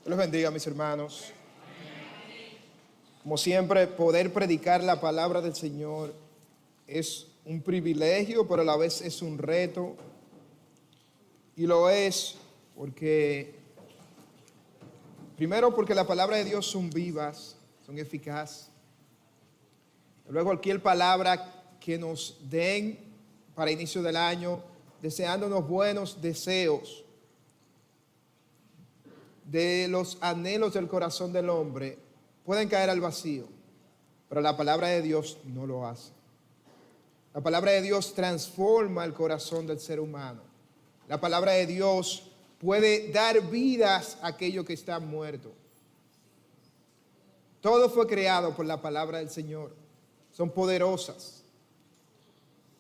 Dios los bendiga, mis hermanos. Como siempre, poder predicar la palabra del Señor es un privilegio, pero a la vez es un reto. Y lo es porque, primero, porque la palabra de Dios son vivas, son eficaces. Luego, cualquier palabra que nos den para inicio del año, deseándonos buenos deseos de los anhelos del corazón del hombre, pueden caer al vacío, pero la palabra de Dios no lo hace. La palabra de Dios transforma el corazón del ser humano. La palabra de Dios puede dar vidas a aquello que está muerto. Todo fue creado por la palabra del Señor. Son poderosas.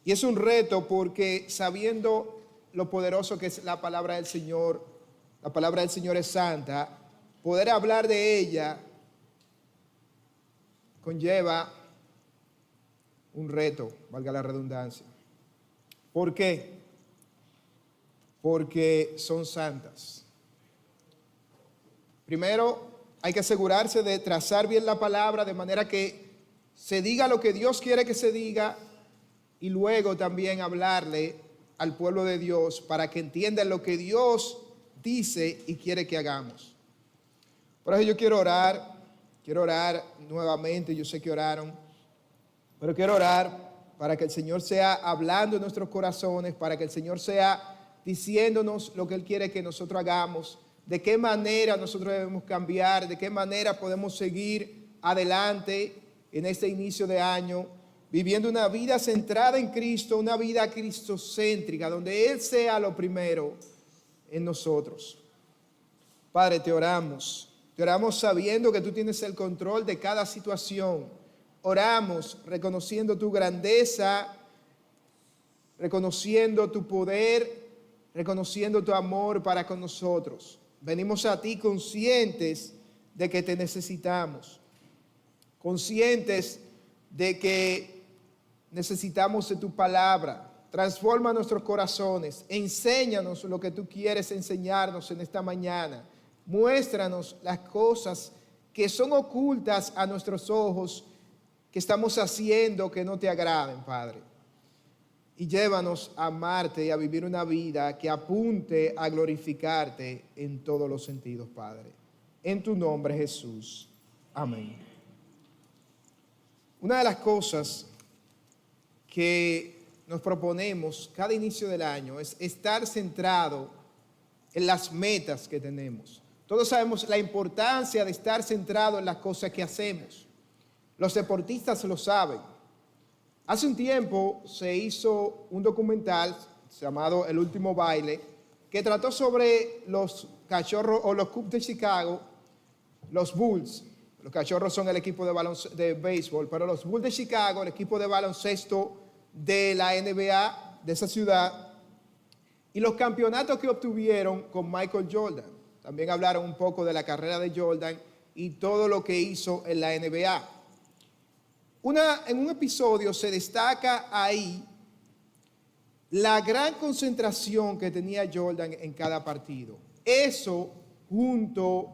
Y es un reto porque sabiendo lo poderoso que es la palabra del Señor es santa, poder hablar de ella conlleva un reto, valga la redundancia. ¿Por qué? Porque son santas. Primero, hay que asegurarse de trazar bien la palabra de manera que se diga lo que Dios quiere que se diga y luego también hablarle al pueblo de Dios para que entiendan lo que Dios dice y quiere que hagamos. Por eso yo quiero orar nuevamente. Yo sé que oraron, pero quiero orar para que el Señor sea hablando en nuestros corazones, para que el Señor sea diciéndonos lo que Él quiere que nosotros hagamos, de qué manera nosotros debemos cambiar, de qué manera podemos seguir adelante en este inicio de año, viviendo una vida centrada en Cristo, una vida cristocéntrica, donde Él sea lo primero en nosotros. Padre, te oramos sabiendo que tú tienes el control de cada situación. Oramos reconociendo tu grandeza, reconociendo tu poder, reconociendo tu amor para con nosotros. Venimos a ti conscientes de que te necesitamos, conscientes de que necesitamos de tu palabra. Transforma nuestros corazones, enséñanos lo que tú quieres enseñarnos en esta mañana. Muéstranos las cosas que son ocultas a nuestros ojos, que estamos haciendo que no te agraden, Padre. Y llévanos a amarte y a vivir una vida que apunte a glorificarte en todos los sentidos, Padre. En tu nombre, Jesús. Amén. Una de las cosas que nos proponemos cada inicio del año es estar centrado en las metas que tenemos. Todos sabemos la importancia de estar centrado en las cosas que hacemos. Los deportistas lo saben. Hace un tiempo se hizo un documental llamado El Último Baile que trató sobre los Cachorros o los Cubs de Chicago, los Bulls. Los Cachorros son el equipo de béisbol, pero los Bulls de Chicago, el equipo de baloncesto de la NBA de esa ciudad, y los campeonatos que obtuvieron con Michael Jordan. También hablaron un poco de la carrera de Jordan y todo lo que hizo en la NBA. En un episodio se destaca ahí la gran concentración que tenía Jordan en cada partido. Eso, junto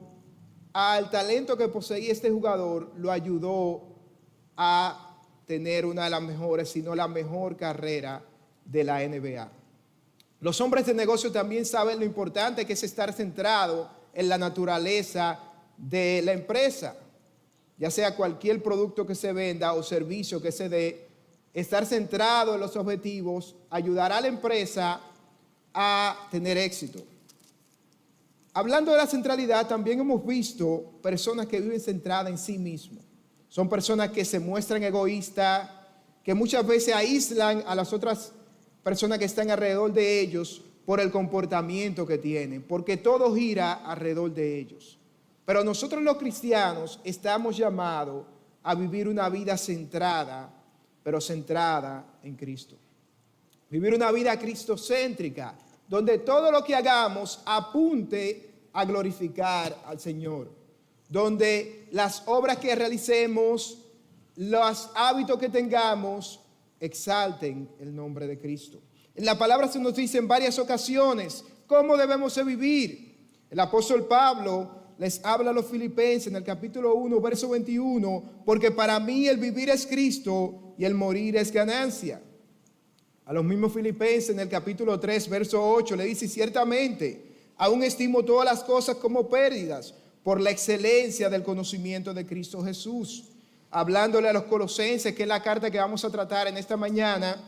al talento que poseía este jugador, lo ayudó a tener una de las mejores, si no la mejor carrera de la NBA. Los hombres de negocio también saben lo importante que es estar centrado en la naturaleza de la empresa, ya sea cualquier producto que se venda o servicio que se dé. Estar centrado en los objetivos ayudará a la empresa a tener éxito. Hablando de la centralidad, también hemos visto personas que viven centradas en sí mismos. Son personas que se muestran egoístas, que muchas veces aíslan a las otras personas que están alrededor de ellos por el comportamiento que tienen, porque todo gira alrededor de ellos. Pero nosotros los cristianos estamos llamados a vivir una vida centrada, pero centrada en Cristo. Vivir una vida cristocéntrica, donde todo lo que hagamos apunte a glorificar al Señor. Donde las obras que realicemos, los hábitos que tengamos, exalten el nombre de Cristo. En la palabra se nos dice en varias ocasiones cómo debemos de vivir. El apóstol Pablo les habla a los filipenses en el capítulo 1, verso 21, porque para mí el vivir es Cristo y el morir es ganancia. A los mismos filipenses en el capítulo 3, verso 8, le dice, ciertamente, aún estimo todas las cosas como pérdidas por la excelencia del conocimiento de Cristo Jesús. Hablándole a los colosenses, que es la carta que vamos a tratar en esta mañana,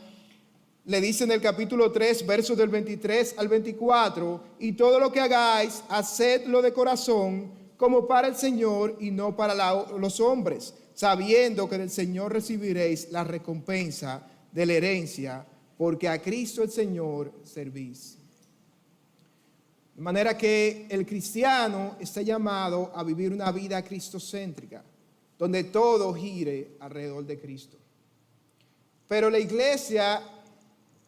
le dice en el capítulo 3, versos del 23 al 24, y todo lo que hagáis, hacedlo de corazón, como para el Señor y no para los hombres, sabiendo que del Señor recibiréis la recompensa de la herencia, porque a Cristo el Señor servís. De manera que el cristiano está llamado a vivir una vida cristocéntrica, donde todo gire alrededor de Cristo. Pero la iglesia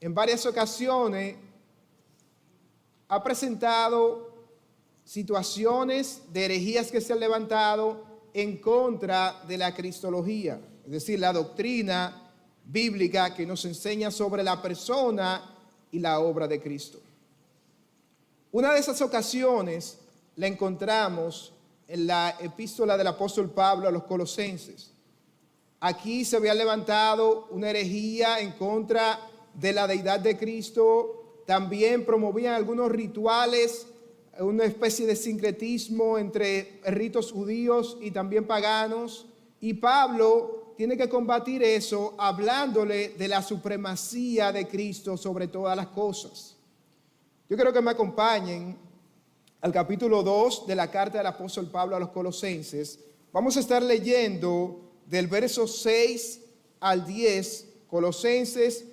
en varias ocasiones ha presentado situaciones de herejías que se han levantado en contra de la cristología, es decir, la doctrina bíblica que nos enseña sobre la persona y la obra de Cristo. Una de esas ocasiones la encontramos en la epístola del apóstol Pablo a los colosenses. Aquí se había levantado una herejía en contra de la deidad de Cristo. También promovían algunos rituales, una especie de sincretismo entre ritos judíos y también paganos. Y Pablo tiene que combatir eso hablándole de la supremacía de Cristo sobre todas las cosas. Yo quiero que me acompañen al capítulo 2 de la carta del apóstol Pablo a los colosenses. Vamos a estar leyendo del verso 6 al 10, Colosenses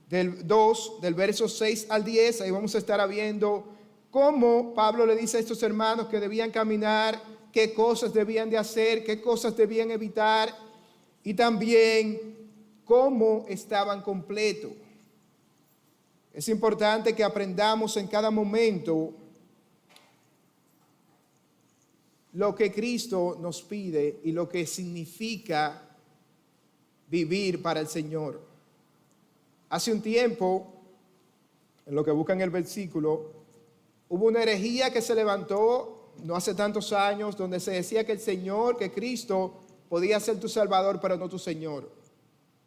del 2, del verso 6 al 10. Ahí vamos a estar viendo cómo Pablo le dice a estos hermanos que debían caminar, qué cosas debían de hacer, qué cosas debían evitar, y también cómo estaban completos. Es importante que aprendamos en cada momento lo que Cristo nos pide y lo que significa vivir para el Señor. Hace un tiempo, en lo que buscan el versículo, hubo una herejía que se levantó no hace tantos años, donde se decía que el Señor, que Cristo podía ser tu Salvador, pero no tu Señor.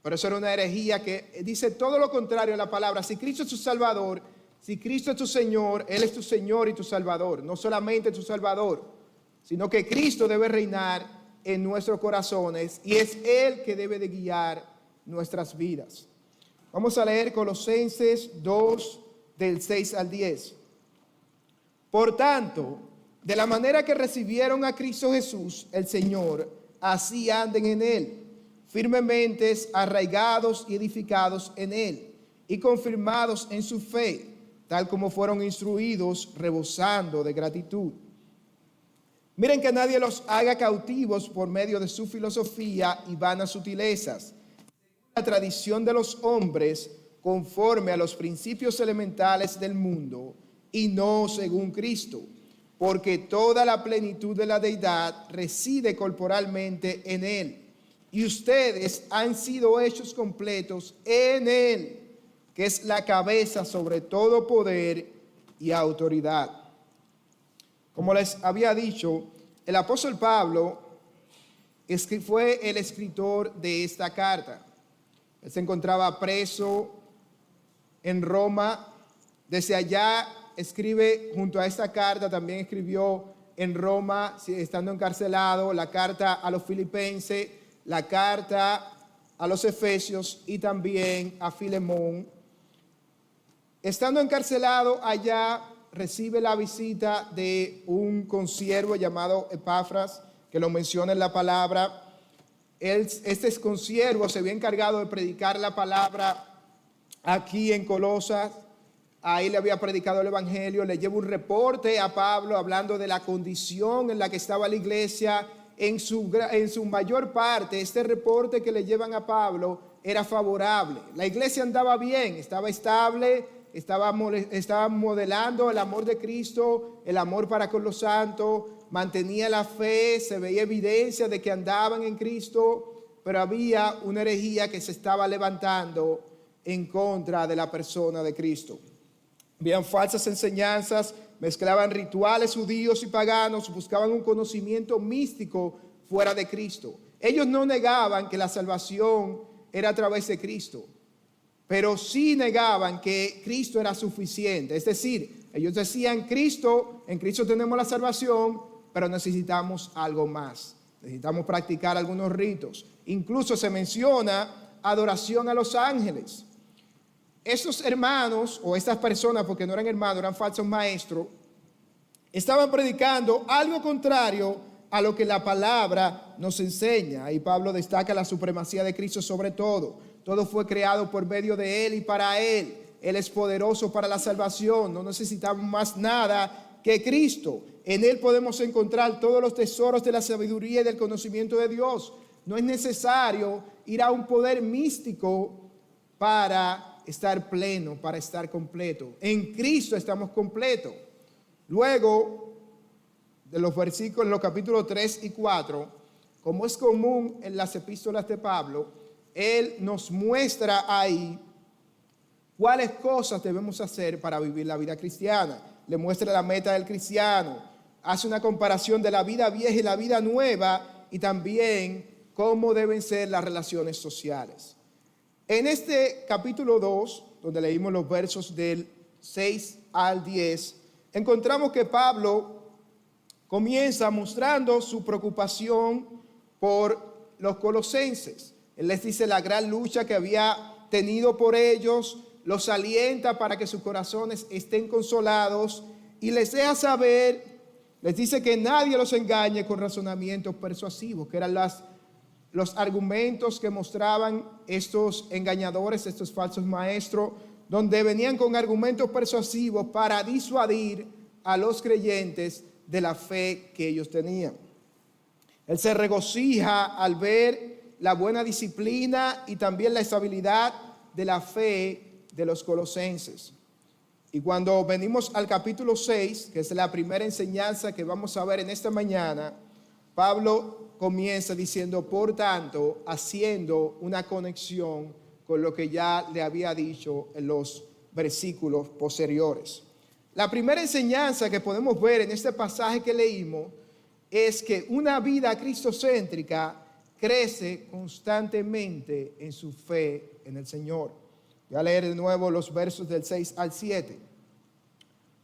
Pero eso era una herejía que dice todo lo contrario a la palabra. Si Cristo es tu Salvador, si Cristo es tu Señor, Él es tu Señor y tu Salvador. No solamente tu Salvador, sino que Cristo debe reinar en nuestros corazones y es Él que debe de guiar nuestras vidas. Vamos a leer Colosenses 2, del 6 al 10. Por tanto, de la manera que recibieron a Cristo Jesús, el Señor, así anden en Él, firmemente arraigados y edificados en Él, y confirmados en su fe, tal como fueron instruidos, rebosando de gratitud. Miren que nadie los haga cautivos por medio de su filosofía y vanas sutilezas, la tradición de los hombres, conforme a los principios elementales del mundo, y no según Cristo, porque toda la plenitud de la deidad reside corporalmente en Él, y ustedes han sido hechos completos en Él, que es la cabeza sobre todo poder y autoridad. Como les había dicho, el apóstol Pablo fue el escritor de esta carta. Él se encontraba preso en Roma. Desde allá escribe junto a esta carta, también escribió en Roma, estando encarcelado, la carta a los filipenses, la carta a los efesios y también a Filemón. Estando encarcelado allá, recibe la visita de un consiervo llamado Epafras, que lo menciona en la palabra. Este consiervo se había encargado de predicar la palabra aquí en Colosas. Ahí le había predicado el evangelio. Le lleva un reporte a Pablo hablando de la condición en la que estaba la iglesia. En su mayor parte, este reporte que le llevan a Pablo era favorable. La iglesia andaba bien, estaba estable, estaba modelando el amor de Cristo, el amor para con los santos, mantenía la fe, se veía evidencia de que andaban en Cristo, pero había una herejía que se estaba levantando en contra de la persona de Cristo. Habían falsas enseñanzas mezclaban rituales judíos y paganos, buscaban un conocimiento místico fuera de Cristo. Ellos no negaban que la salvación era a través de Cristo, pero sí negaban que Cristo era suficiente. Es decir, ellos decían, en Cristo tenemos la salvación, pero necesitamos algo más. Necesitamos practicar algunos ritos. Incluso se menciona adoración a los ángeles. Estos hermanos, o estas personas, porque no eran hermanos, eran falsos maestros, estaban predicando algo contrario a lo que la palabra nos enseña. Ahí Pablo destaca la supremacía de Cristo sobre todo. Todo fue creado por medio de Él y para Él. Él es poderoso para la salvación. No necesitamos más nada que Cristo. En Él podemos encontrar todos los tesoros de la sabiduría y del conocimiento de Dios. No es necesario ir a un poder místico para estar pleno, para estar completo. En Cristo estamos completos. Luego, de los versículos, en los capítulos 3 y 4, como es común en las epístolas de Pablo, él nos muestra ahí cuáles cosas debemos hacer para vivir la vida cristiana. Le muestra la meta del cristiano, hace una comparación de la vida vieja y la vida nueva y también cómo deben ser las relaciones sociales. En este capítulo 2, donde leímos los versos del 6 al 10, encontramos que Pablo comienza mostrando su preocupación por los colosenses. Él les dice la gran lucha que había tenido por ellos, los alienta para que sus corazones estén consolados y les deja saber, les dice que nadie los engañe con razonamientos persuasivos, que eran los argumentos que mostraban estos engañadores, estos falsos maestros, donde venían con argumentos persuasivos para disuadir a los creyentes de la fe que ellos tenían. Él se regocija al ver la buena disciplina y también la estabilidad de la fe de los colosenses. Y cuando venimos al capítulo 6, que es la primera enseñanza que vamos a ver en esta mañana, Pablo comienza diciendo, por tanto, haciendo una conexión con lo que ya le había dicho en los versículos posteriores. La primera enseñanza que podemos ver en este pasaje que leímos es que una vida cristocéntrica crece constantemente en su fe en el Señor. Voy a leer de nuevo los versos del 6 al 7.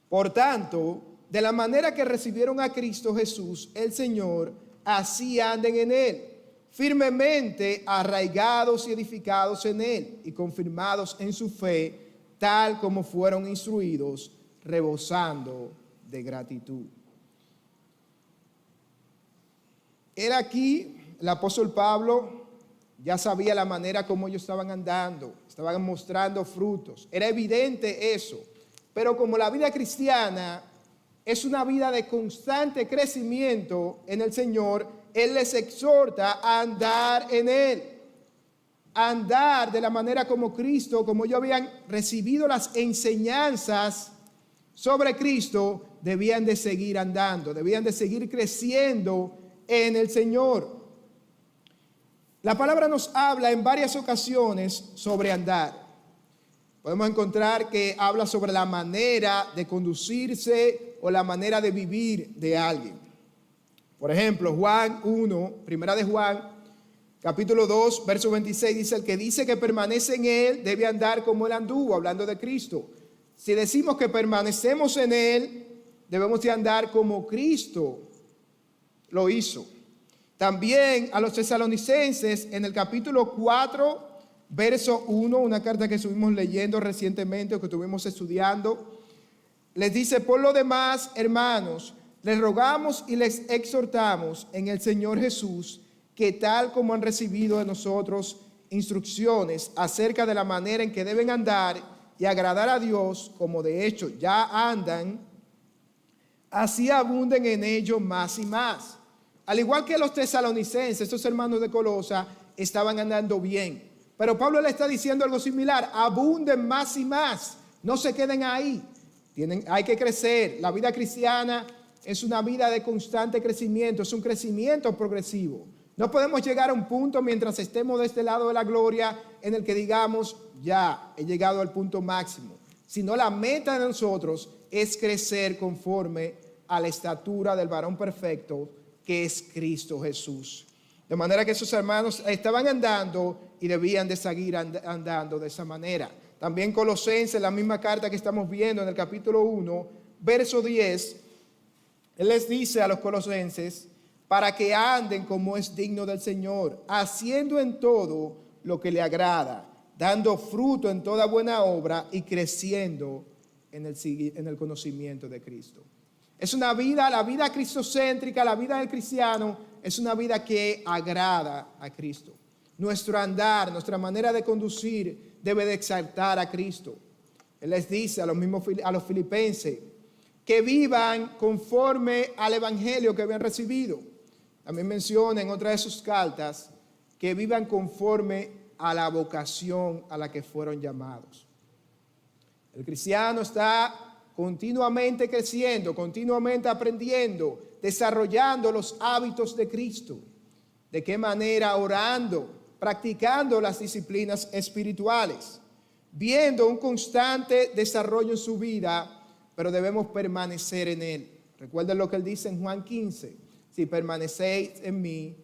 Por tanto, de la manera que recibieron a Cristo Jesús, el Señor, así anden en Él, firmemente arraigados y edificados en Él y confirmados en su fe, tal como fueron instruidos, rebosando de gratitud. Era aquí, el apóstol Pablo ya sabía la manera como ellos estaban andando, estaban mostrando frutos. Era evidente eso. Pero como la vida cristiana es una vida de constante crecimiento en el Señor, Él les exhorta a andar en Él. A andar de la manera como Cristo, como ellos habían recibido las enseñanzas sobre Cristo, debían de seguir andando, debían de seguir creciendo en el Señor. La palabra nos habla en varias ocasiones sobre andar. Podemos encontrar que habla sobre la manera de conducirse o la manera de vivir de alguien. Por ejemplo, Juan 1, primera de Juan, capítulo 2, verso 26, dice, el que dice que permanece en Él debe andar como Él anduvo, hablando de Cristo. Si decimos que permanecemos en Él, debemos de andar como Cristo lo hizo. También a los tesalonicenses, en el capítulo 4, verso 1, una carta que estuvimos leyendo recientemente o que estuvimos estudiando, les dice, por lo demás, hermanos, les rogamos y les exhortamos en el Señor Jesús, que tal como han recibido de nosotros instrucciones acerca de la manera en que deben andar y agradar a Dios, como de hecho ya andan, así abunden en ello más y más. Al igual que los tesalonicenses, estos hermanos de Colosa estaban andando bien. Pero Pablo le está diciendo algo similar, abunden más y más, no se queden ahí. Hay que crecer. La vida cristiana es una vida de constante crecimiento, es un crecimiento progresivo. No podemos llegar a un punto mientras estemos de este lado de la gloria en el que digamos, ya he llegado al punto máximo. sino la meta de nosotros es crecer conforme a la estatura del varón perfecto, que es Cristo Jesús. De manera que esos hermanos estaban andando y debían de seguir andando de esa manera. También Colosenses, la misma carta que estamos viendo en el capítulo 1, verso 10, él les dice a los colosenses, para que anden como es digno del Señor, haciendo en todo lo que le agrada, dando fruto en toda buena obra y creciendo en el conocimiento de Cristo. Es una vida, la vida cristocéntrica, la vida del cristiano, es una vida que agrada a Cristo. Nuestro andar, nuestra manera de conducir debe de exaltar a Cristo. Él les dice a los filipenses que vivan conforme al evangelio que habían recibido. También menciona en otra de sus cartas que vivan conforme a la vocación a la que fueron llamados. El cristiano está continuamente creciendo, continuamente aprendiendo, desarrollando los hábitos de Cristo. ¿De qué manera? Orando, practicando las disciplinas espirituales, viendo un constante desarrollo en su vida, pero debemos permanecer en Él. Recuerden lo que Él dice en Juan 15, si permanecéis en mí,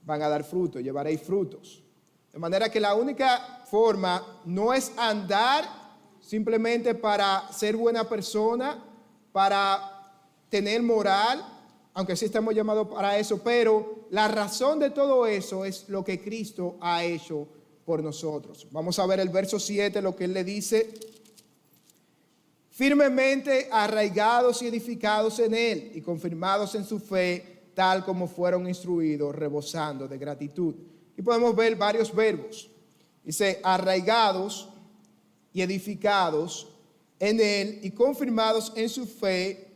van a dar fruto, llevaréis frutos. De manera que la única forma no es andar simplemente para ser buena persona, para tener moral, aunque sí estamos llamados para eso, pero la razón de todo eso es lo que Cristo ha hecho por nosotros. Vamos a ver el verso 7, lo que Él le dice: firmemente arraigados y edificados en Él y confirmados en su fe, tal como fueron instruidos, rebosando de gratitud. Y podemos ver varios verbos. Dice arraigados y edificados en Él y confirmados en su fe,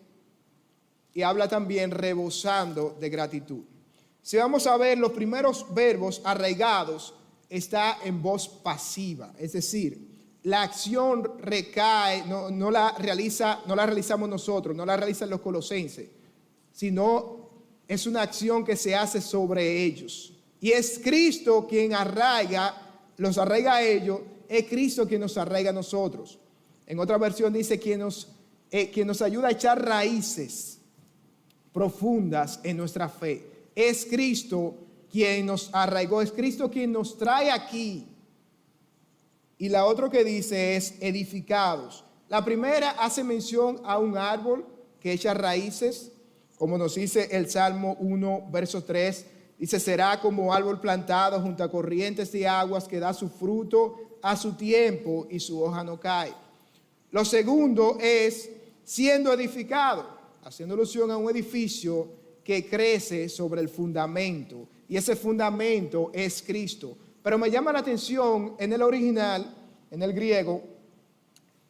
y habla también rebosando de gratitud. Si vamos a ver los primeros verbos, arraigados, está en voz pasiva, es decir, la acción recae, no la realizamos nosotros, no la realizan los colosenses, sino es una acción que se hace sobre ellos. Y es Cristo quien los arraiga a ellos, es Cristo quien nos arraiga a nosotros. En otra versión dice quien nos ayuda a echar raíces profundas en nuestra fe. Es Cristo quien nos arraigó, es Cristo quien nos trae aquí. Y la otra que dice es edificados. La primera hace mención a un árbol que echa raíces, como nos dice el Salmo 1, verso 3. Dice, será como árbol plantado junto a corrientes de aguas que da su fruto a su tiempo y su hoja no cae. Lo segundo es siendo edificado, haciendo alusión a un edificio que crece sobre el fundamento. Y ese fundamento es Cristo. Pero me llama la atención en el original, en el griego,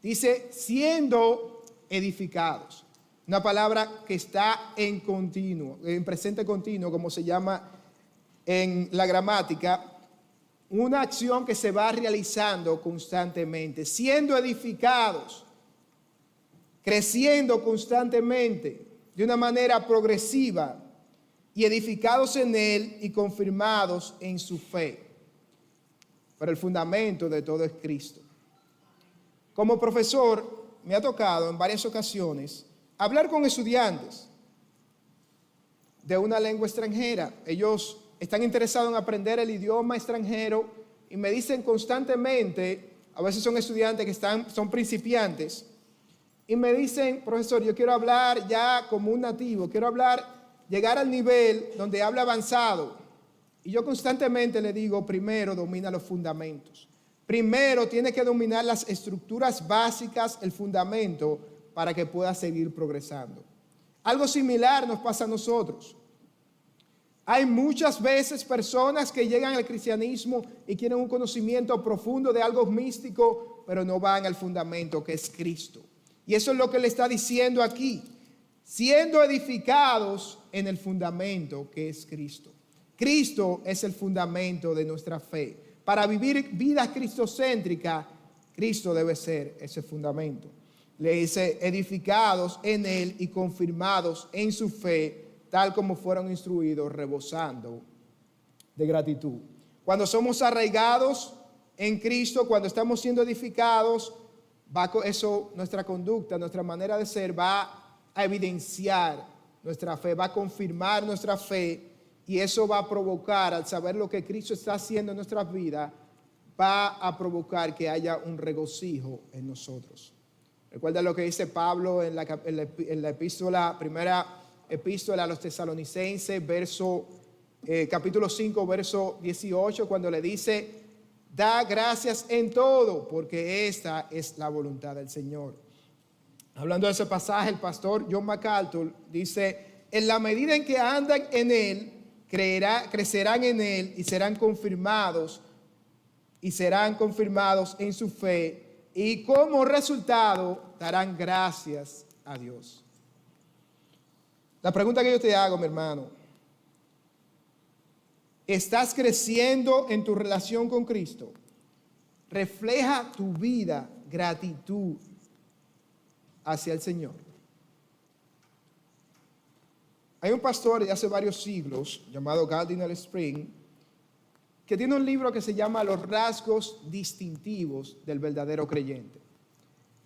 dice siendo edificados. Una palabra que está en continuo, en presente continuo, como se llama en la gramática, una acción que se va realizando constantemente, siendo edificados, creciendo constantemente, de una manera progresiva, y edificados en Él y confirmados en su fe. Pero el fundamento de todo es Cristo. Como profesor, me ha tocado en varias ocasiones hablar con estudiantes de una lengua extranjera. Ellos están interesados en aprender el idioma extranjero y me dicen constantemente, a veces son estudiantes que son principiantes, y me dicen, profesor, yo quiero hablar ya como un nativo, quiero llegar al nivel donde habla avanzado. Y yo constantemente le digo, primero domina los fundamentos. Primero tiene que dominar las estructuras básicas, el fundamento, para que pueda seguir progresando. Algo similar nos pasa a nosotros. Hay muchas veces personas que llegan al cristianismo y quieren un conocimiento profundo de algo místico, pero no van al fundamento que es Cristo. Y eso es lo que le está diciendo aquí, siendo edificados en el fundamento que es Cristo. Cristo es el fundamento de nuestra fe. Para vivir vidas cristocéntricas, Cristo debe ser ese fundamento. Le dice, edificados en Él y confirmados en su fe, tal como fueron instruidos, rebosando de gratitud. Cuando somos arraigados en Cristo, cuando estamos siendo edificados, eso, nuestra conducta, nuestra manera de ser va a evidenciar nuestra fe, va a confirmar nuestra fe, y eso va a provocar, al saber lo que Cristo está haciendo en nuestras vidas, va a provocar que haya un regocijo en nosotros. Recuerda lo que dice Pablo en la epístola, primera epístola a los tesalonicenses, capítulo 5, verso 18, cuando le dice: da gracias en todo, porque esta es la voluntad del Señor. Hablando de ese pasaje, el pastor John MacArthur dice: en la medida en que andan en él, crecerán en él y serán confirmados en su fe, y como resultado darán gracias a Dios. La pregunta que yo te hago, mi hermano: ¿estás creciendo en tu relación con Cristo? ¿Refleja tu vida gratitud hacia el Señor? Hay un pastor de hace varios siglos llamado Gardiner Spring que tiene un libro que se llama Los rasgos distintivos del verdadero creyente.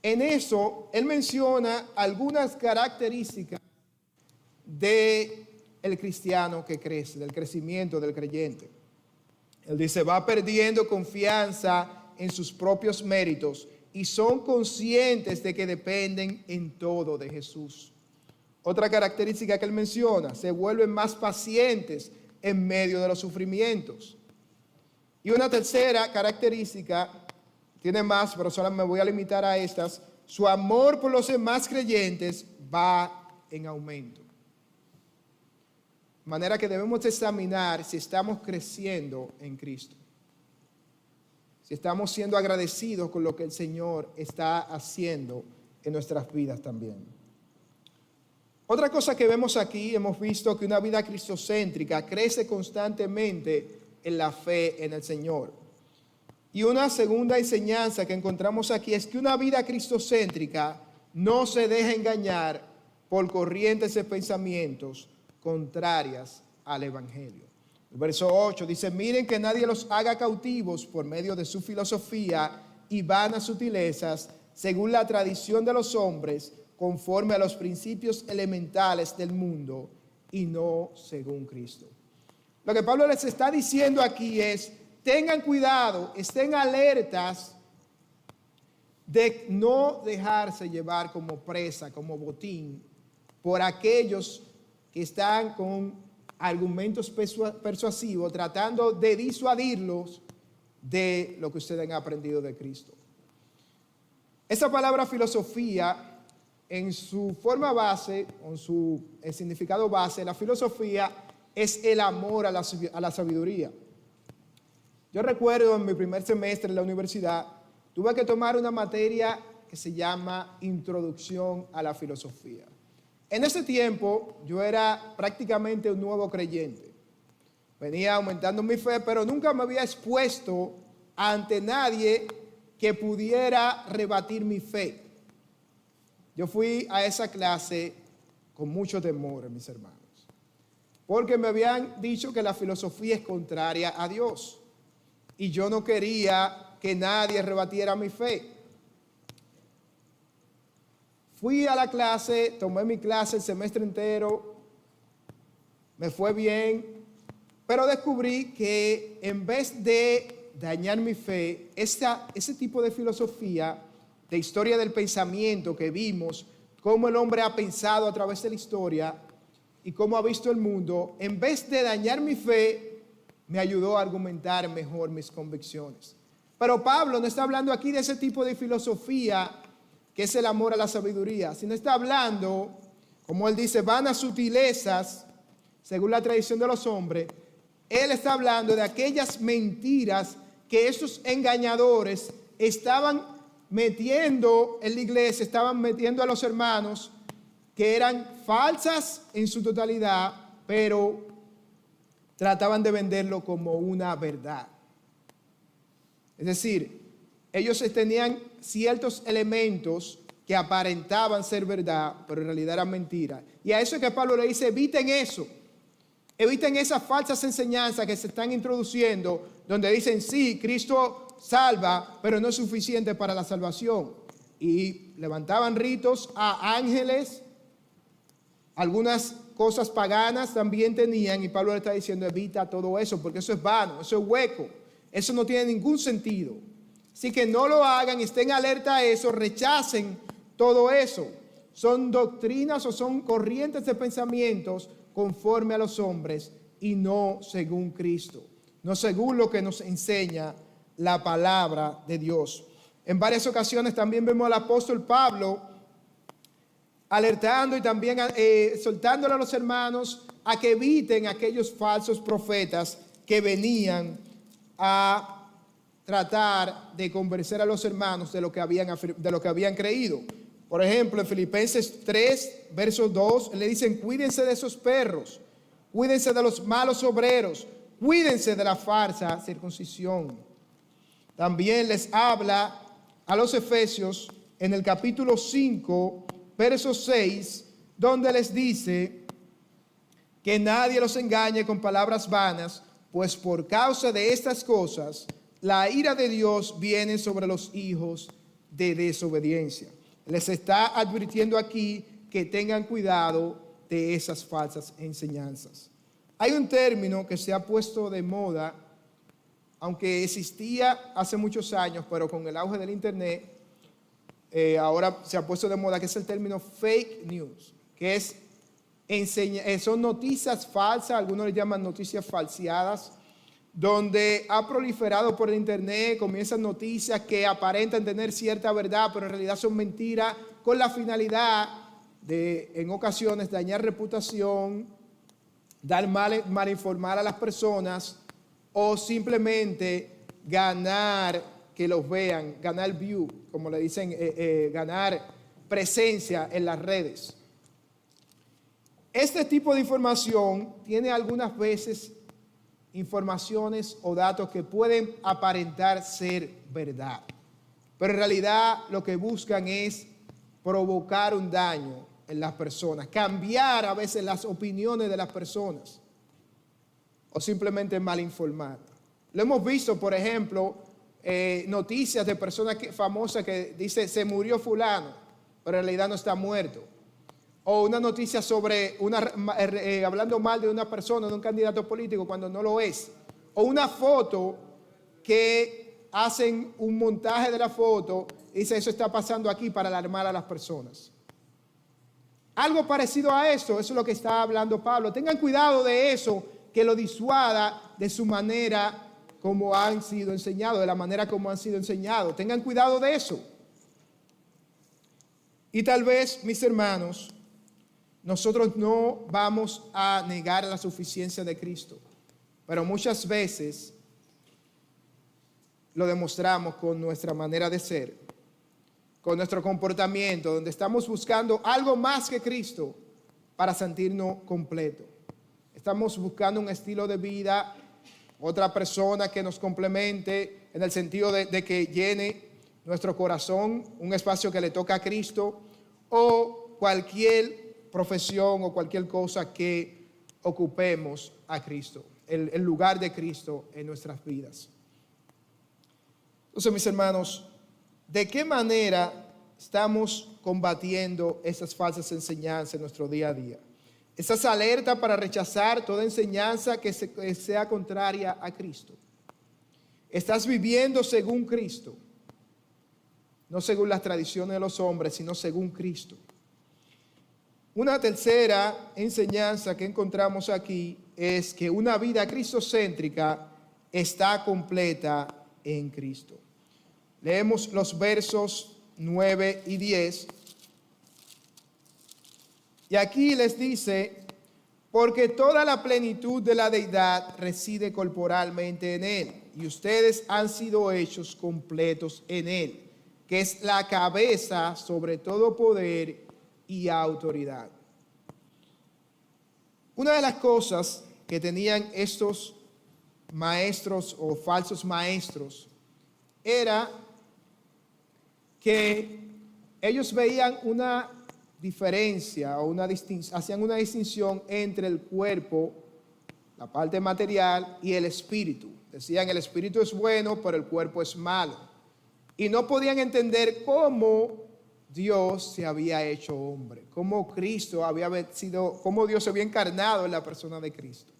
En eso, él menciona algunas características del cristiano que crece, del crecimiento del creyente. Él dice: va perdiendo confianza en sus propios méritos y son conscientes de que dependen en todo de Jesús. Otra característica que él menciona: se vuelven más pacientes en medio de los sufrimientos. Y una tercera característica, tiene más, pero solo me voy a limitar a estas: su amor por los demás creyentes va en aumento. De manera que debemos examinar si estamos creciendo en Cristo, si estamos siendo agradecidos con lo que el Señor está haciendo en nuestras vidas también. Otra cosa que vemos aquí, hemos visto que una vida cristocéntrica crece constantemente en la fe en el Señor. Y una segunda enseñanza que encontramos aquí es que una vida cristocéntrica no se deja engañar por corrientes de pensamientos contrarias al Evangelio. El verso 8 dice: miren que nadie los haga cautivos por medio de su filosofía y vanas sutilezas, según la tradición de los hombres, conforme a los principios elementales del mundo y no según Cristo. Lo que Pablo les está diciendo aquí es: tengan cuidado, estén alertas de no dejarse llevar como presa, como botín, por aquellos que están con argumentos persuasivos, tratando de disuadirlos de lo que ustedes han aprendido de Cristo. Esa palabra filosofía, en su forma base, en su significado base, la filosofía es el amor a la sabiduría. Yo recuerdo en mi primer semestre en la universidad, tuve que tomar una materia que se llama Introducción a la Filosofía. En ese tiempo yo era prácticamente un nuevo creyente. Venía aumentando mi fe, pero nunca me había expuesto ante nadie que pudiera rebatir mi fe. Yo fui a esa clase con mucho temor, mis hermanos, porque me habían dicho que la filosofía es contraria a Dios y yo no quería que nadie rebatiera mi fe. Fui a la clase, tomé mi clase el semestre entero, me fue bien, pero descubrí que en vez de dañar mi fe, ese tipo de filosofía, de historia del pensamiento que vimos, cómo el hombre ha pensado a través de la historia y cómo ha visto el mundo, en vez de dañar mi fe, me ayudó a argumentar mejor mis convicciones. Pero Pablo no está hablando aquí de ese tipo de filosofía que es el amor a la sabiduría, sino está hablando, como él dice, vanas sutilezas, según la tradición de los hombres. Él está hablando de aquellas mentiras que esos engañadores estaban metiendo en la iglesia, estaban metiendo a los hermanos, que eran falsas en su totalidad, pero trataban de venderlo como una verdad. Es decir, ellos tenían ciertos elementos que aparentaban ser verdad, pero en realidad eran mentiras. Y a eso es que Pablo le dice: eviten eso. Eviten esas falsas enseñanzas que se están introduciendo, donde dicen: sí, Cristo salva, pero no es suficiente para la salvación. y levantaban ritos a ángeles. Algunas cosas paganas también tenían, y Pablo le está diciendo, evita todo eso, porque eso es vano, eso es hueco, eso no tiene ningún sentido. Así que no lo hagan, estén alerta a eso, rechacen todo eso. Son doctrinas o son corrientes de pensamientos conforme a los hombres y no según Cristo, no según lo que nos enseña la palabra de Dios. En varias ocasiones también vemos al apóstol Pablo alertando y también soltándole a los hermanos a que eviten aquellos falsos profetas que venían a tratar de convencer a los hermanos de lo que habían creído. Por ejemplo, en Filipenses 3, verso 2, le dicen, cuídense de esos perros, cuídense de los malos obreros, cuídense de la falsa circuncisión. También les habla a los efesios en el capítulo 5, verso 6, donde les dice que nadie los engañe con palabras vanas, pues por causa de estas cosas la ira de Dios viene sobre los hijos de desobediencia. Les está advirtiendo aquí que tengan cuidado de esas falsas enseñanzas. Hay un término que se ha puesto de moda, aunque existía hace muchos años, pero con el auge del internet, ahora se ha puesto de moda, que es el término fake news, que son noticias falsas, algunos le llaman noticias falseadas, donde ha proliferado por el internet, comienzan noticias que aparentan tener cierta verdad, pero en realidad son mentiras, con la finalidad de, en ocasiones, dañar reputación, mal informar a las personas, o simplemente ganar que los vean, ganar view, como le dicen, ganar presencia en las redes. Este tipo de información tiene algunas veces informaciones o datos que pueden aparentar ser verdad, pero en realidad lo que buscan es provocar un daño en las personas, cambiar a veces las opiniones de las personas o simplemente mal informar. Lo hemos visto, por ejemplo, noticias de personas famosas que dicen se murió fulano, pero en realidad no está muerto. O una noticia sobre hablando mal de una persona, de un candidato político cuando no lo es. O una foto que hacen un montaje de la foto y dice eso está pasando aquí para alarmar a las personas. Algo parecido a eso es lo que está hablando Pablo. Tengan cuidado de eso, que lo disuada de su manera como han sido enseñados, de la manera como han sido enseñados. Tengan cuidado de eso. Y tal vez, mis hermanos, nosotros no vamos a negar la suficiencia de Cristo, pero muchas veces lo demostramos con nuestra manera de ser, con nuestro comportamiento, donde estamos buscando algo más que Cristo para sentirnos completos. Estamos buscando un estilo de vida, otra persona que nos complemente en el sentido de que llene nuestro corazón, un espacio que le toca a Cristo, o cualquier profesión o cualquier cosa que ocupemos a Cristo, el lugar de Cristo en nuestras vidas. Entonces, mis hermanos, ¿de qué manera estamos combatiendo esas falsas enseñanzas en nuestro día a día? Estás alerta para rechazar toda enseñanza que sea contraria a Cristo. Estás viviendo según Cristo, no según las tradiciones de los hombres, sino según Cristo. Una tercera enseñanza que encontramos aquí es que una vida cristocéntrica está completa en Cristo. Leemos los versos 9 y 10. Y aquí les dice, porque toda la plenitud de la deidad reside corporalmente en Él, y ustedes han sido hechos completos en Él, que es la cabeza sobre todo poder y autoridad. Una de las cosas que tenían estos maestros o falsos maestros era que ellos veían una diferencia o hacían una distinción entre el cuerpo, la parte material, y el espíritu. Decían el espíritu es bueno, pero el cuerpo es malo. Y no podían entender cómo Dios se había hecho hombre, cómo Cristo había sido, cómo Dios se había encarnado en la persona de Cristo.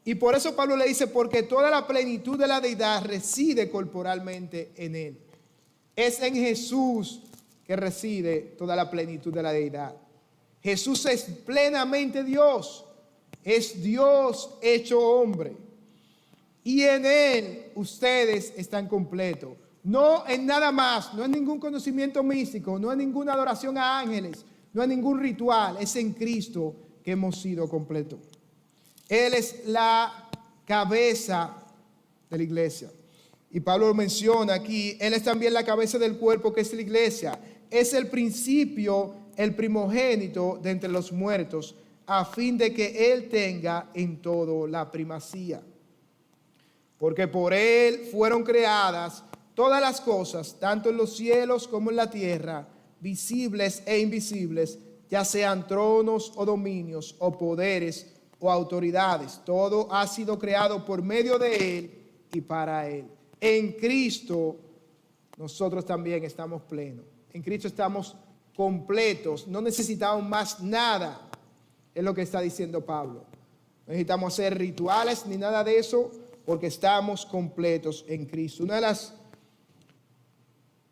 Y por eso Pablo le dice, porque toda la plenitud de la deidad reside corporalmente en él. Es en Jesús que reside toda la plenitud de la deidad. Jesús es plenamente Dios, es Dios hecho hombre. Y en él ustedes están completos. No en nada más, no en ningún conocimiento místico, no en ninguna adoración a ángeles, no en ningún ritual. Es en Cristo que hemos sido completos. Él es la cabeza de la iglesia. Y Pablo lo menciona aquí, Él es también la cabeza del cuerpo que es la iglesia. Es el principio, el primogénito de entre los muertos, a fin de que Él tenga en todo la primacía. Porque por Él fueron creadas todas las cosas, tanto en los cielos como en la tierra, visibles e invisibles, ya sean tronos o dominios o poderes o autoridades. Todo ha sido creado por medio de Él y para Él. En Cristo nosotros también estamos plenos. En Cristo estamos completos. No necesitamos más nada. Es lo que está diciendo Pablo. No necesitamos hacer rituales ni nada de eso porque estamos completos en Cristo. Una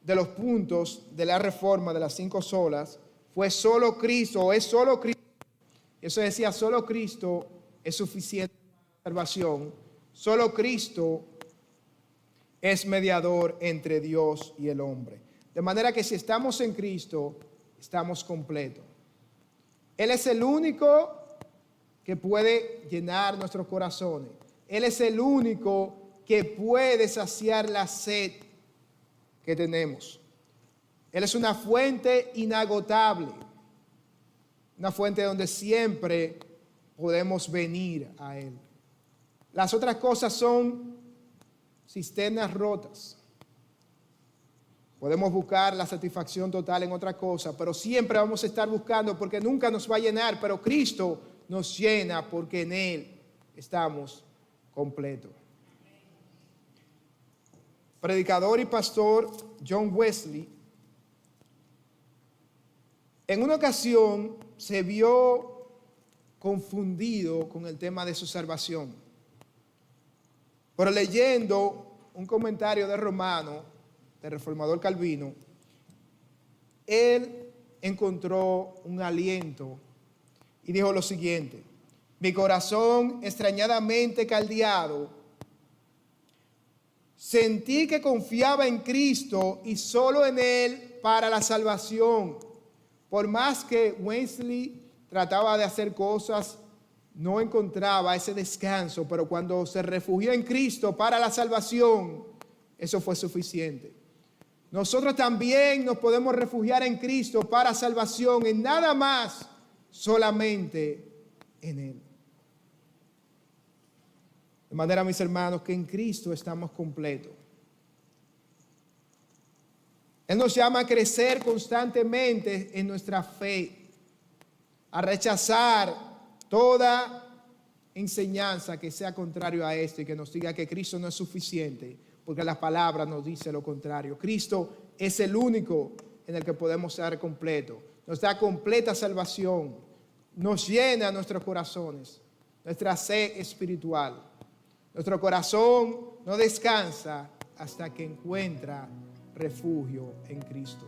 de los puntos de la reforma de las 5 solas fue solo Cristo, o es solo Cristo. Eso decía, solo Cristo es suficiente para la salvación. Solo Cristo es mediador entre Dios y el hombre. De manera que si estamos en Cristo, estamos completos. Él es el único que puede llenar nuestros corazones. Él es el único que puede saciar la sed que tenemos. Él es una fuente inagotable, una fuente donde siempre podemos venir a Él. Las otras cosas son cisternas rotas. Podemos buscar la satisfacción total en otra cosa, pero siempre vamos a estar buscando porque nunca nos va a llenar, pero Cristo nos llena porque en Él estamos completos. Predicador y pastor John Wesley, en una ocasión se vio confundido con el tema de su salvación. Pero leyendo un comentario de Romano, del reformador Calvino, él encontró un aliento y dijo lo siguiente: mi corazón extrañadamente caldeado, sentí que confiaba en Cristo y solo en Él para la salvación. Por más que Wesley trataba de hacer cosas, no encontraba ese descanso, pero cuando se refugió en Cristo para la salvación, eso fue suficiente. Nosotros también nos podemos refugiar en Cristo para salvación, en nada más, solamente en Él. De manera, mis hermanos, que en Cristo estamos completos. Él nos llama a crecer constantemente en nuestra fe, a rechazar toda enseñanza que sea contrario a esto y que nos diga que Cristo no es suficiente, porque la palabra nos dice lo contrario. Cristo es el único en el que podemos ser completos. Nos da completa salvación, nos llena nuestros corazones, nuestra sed espiritual. Nuestro corazón no descansa hasta que encuentra refugio en Cristo.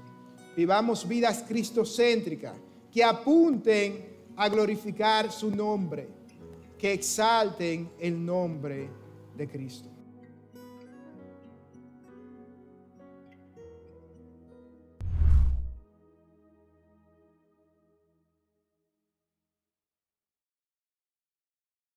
Vivamos vidas cristocéntricas que apunten a glorificar su nombre, que exalten el nombre de Cristo.